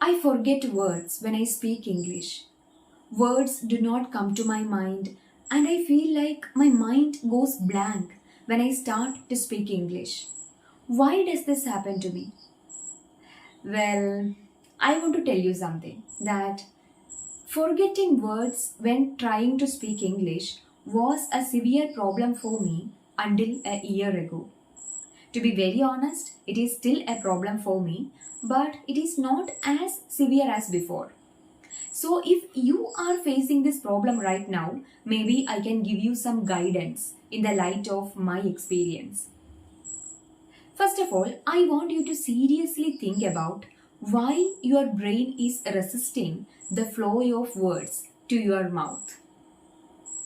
I forget words when I speak English. Words do not come to my mind, and I feel like my mind goes blank when I start to speak English. Why does this happen to me? Well, I want to tell you something that forgetting words when trying to speak English was a severe problem for me until a year ago. To be very honest, it is still a problem for me, but it is not as severe as before. So, if you are facing this problem right now, maybe I can give you some guidance in the light of my experience. First of all, I want you to seriously think about why your brain is resisting the flow of words to your mouth.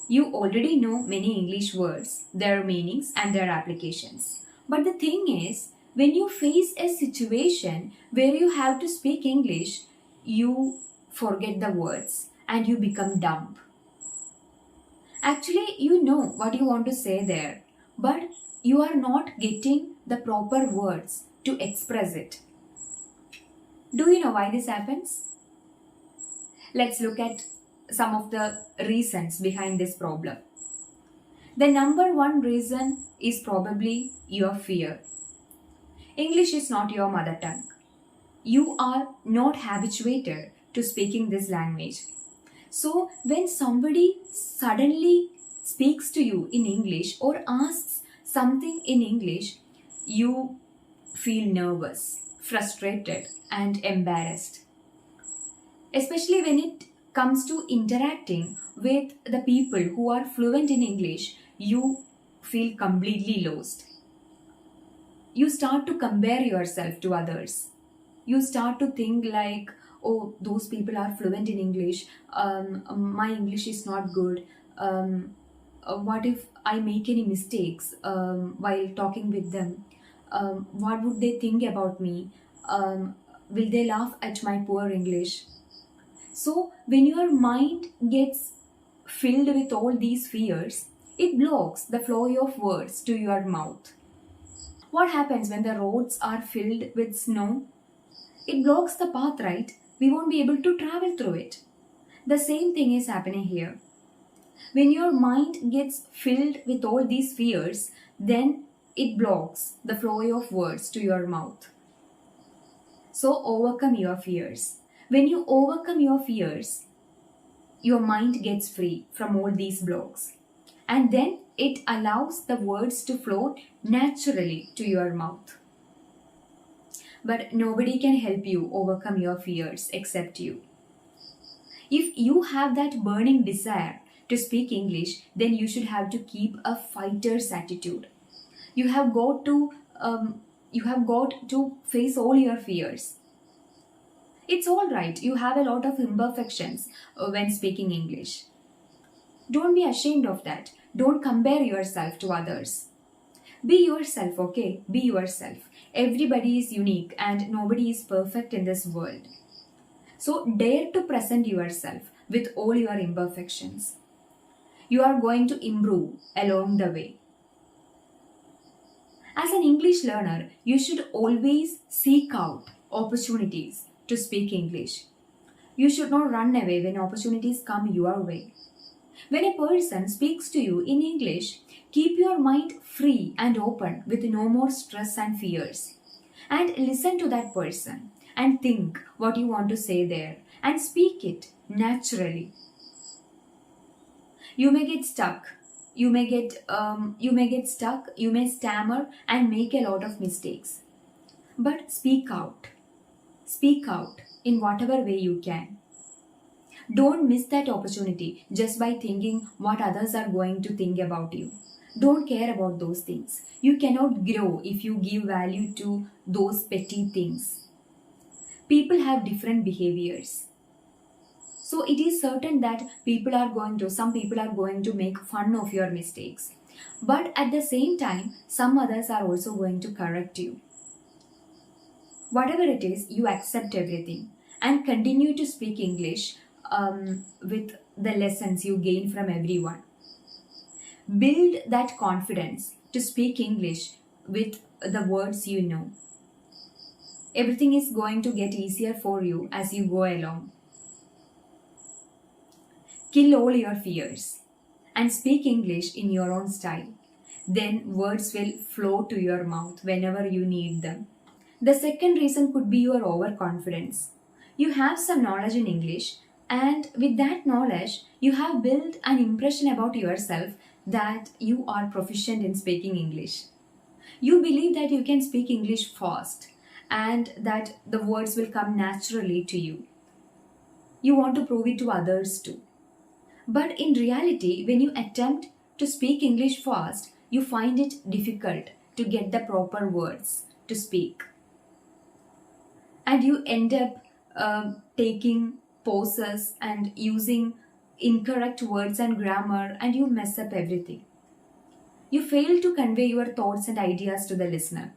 You already know many English words, their meanings, and their applications. But the thing is, when you face a situation where you have to speak English, you forget the words and you become dumb. Actually, you know what you want to say there, but you are not getting the proper words to express it. Do you know why this happens? Let's look at some of the reasons behind this problem. The number one reason is probably your fear. English is not your mother tongue. You are not habituated to speaking this language. So, when somebody suddenly speaks to you in English or asks something in English, you feel nervous, frustrated, and embarrassed. Especially when it comes to interacting with the people who are fluent in English, you feel completely lost. You start to compare yourself to others. You start to think like, oh, those people are fluent in English. My English is not good. What if I make any mistakes while talking with them? What would they think about me? Will they laugh at my poor English? So, when your mind gets filled with all these fears, it blocks the flow of words to your mouth. What happens when the roads are filled with snow? It blocks the path, right? We won't be able to travel through it. The same thing is happening here. When your mind gets filled with all these fears, then it blocks the flow of words to your mouth. So overcome your fears. When you overcome your fears, your mind gets free from all these blocks. And then it allows the words to flow naturally to your mouth. But nobody can help you overcome your fears except you. If you have that burning desire to speak English, then you should have to keep a fighter's attitude. You have got to face all your fears. It's all right. You have a lot of imperfections when speaking English. Don't be ashamed of that. Don't compare yourself to others. Be yourself, okay? Be yourself. Everybody is unique and nobody is perfect in this world. So dare to present yourself with all your imperfections. You are going to improve along the way. As an English learner, you should always seek out opportunities to speak English. You should not run away when opportunities come your way. When a person speaks to you in English, keep your mind free and open with no more stress and fears. And listen to that person and think what you want to say there and speak it naturally. You may get stuck. You may stuck. You may stammer and make a lot of mistakes. But speak out. Speak out in whatever way you can. Don't miss that opportunity just by thinking what others are going to think about you. Don't care about those things. You cannot grow if you give value to those petty things. People have different behaviors. So it is certain that some people are going to make fun of your mistakes. But at the same time, some others are also going to correct you. Whatever it is, you accept everything and continue to speak English with the lessons you gain from everyone. Build that confidence to speak English with the words you know. Everything is going to get easier for you as you go along. Kill all your fears and speak English in your own style. Then words will flow to your mouth whenever you need them. The second reason could be your overconfidence. You have some knowledge in English, and with that knowledge, you have built an impression about yourself that you are proficient in speaking English. You believe that you can speak English fast and that the words will come naturally to you. You want to prove it to others too. But in reality, when you attempt to speak English fast, you find it difficult to get the proper words to speak. And you end up taking pauses and using incorrect words and grammar, and you mess up everything. You fail to convey your thoughts and ideas to the listener.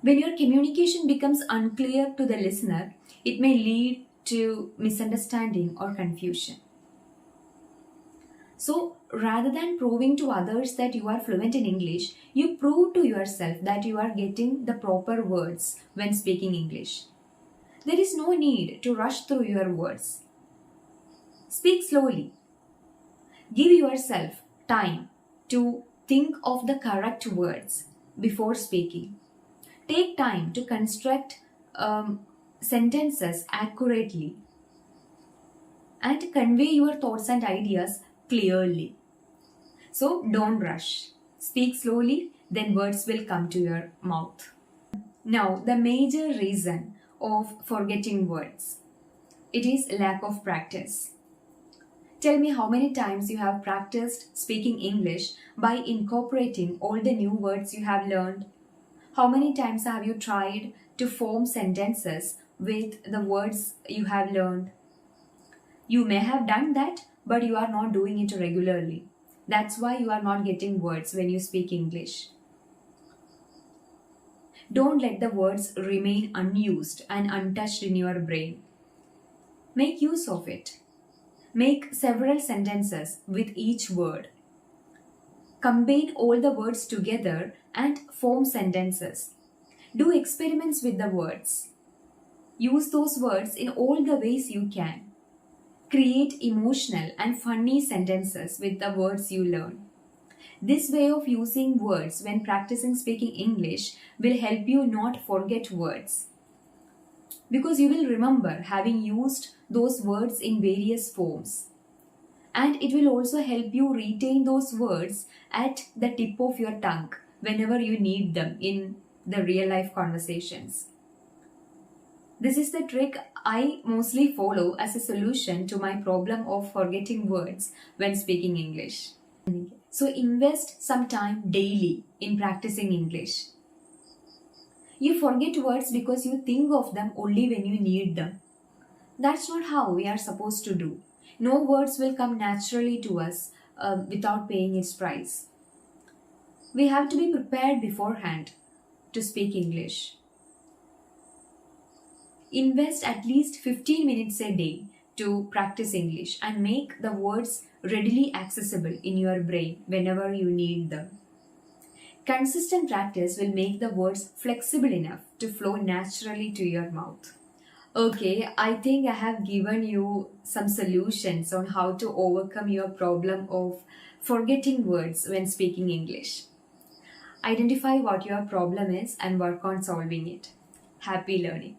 When your communication becomes unclear to the listener, it may lead to misunderstanding or confusion. So, rather than proving to others that you are fluent in English, you prove to yourself that you are getting the proper words when speaking English. There is no need to rush through your words. Speak slowly. Give yourself time to think of the correct words before speaking. Take time to construct sentences accurately and convey your thoughts and ideas clearly. So don't rush. Speak slowly, then words will come to your mouth. Now, the major reason of forgetting words. It is lack of practice. Tell me how many times you have practiced speaking English by incorporating all the new words you have learned. How many times have you tried to form sentences with the words you have learned? You may have done that, but you are not doing it regularly. That's why you are not getting words when you speak English. Don't let the words remain unused and untouched in your brain. Make use of it. Make several sentences with each word. Combine all the words together and form sentences. Do experiments with the words. Use those words in all the ways you can. Create emotional and funny sentences with the words you learn. This way of using words when practicing speaking English will help you not forget words, because you will remember having used those words in various forms. And it will also help you retain those words at the tip of your tongue whenever you need them in the real life conversations. This is the trick I mostly follow as a solution to my problem of forgetting words when speaking English. So invest some time daily in practicing English. You forget words because you think of them only when you need them. That's not how we are supposed to do. No words will come naturally to us without paying its price. We have to be prepared beforehand to speak English. Invest at least 15 minutes a day to practice English and make the words readily accessible in your brain whenever you need them. Consistent practice will make the words flexible enough to flow naturally to your mouth. Okay, I think I have given you some solutions on how to overcome your problem of forgetting words when speaking English. Identify what your problem is and work on solving it. Happy learning.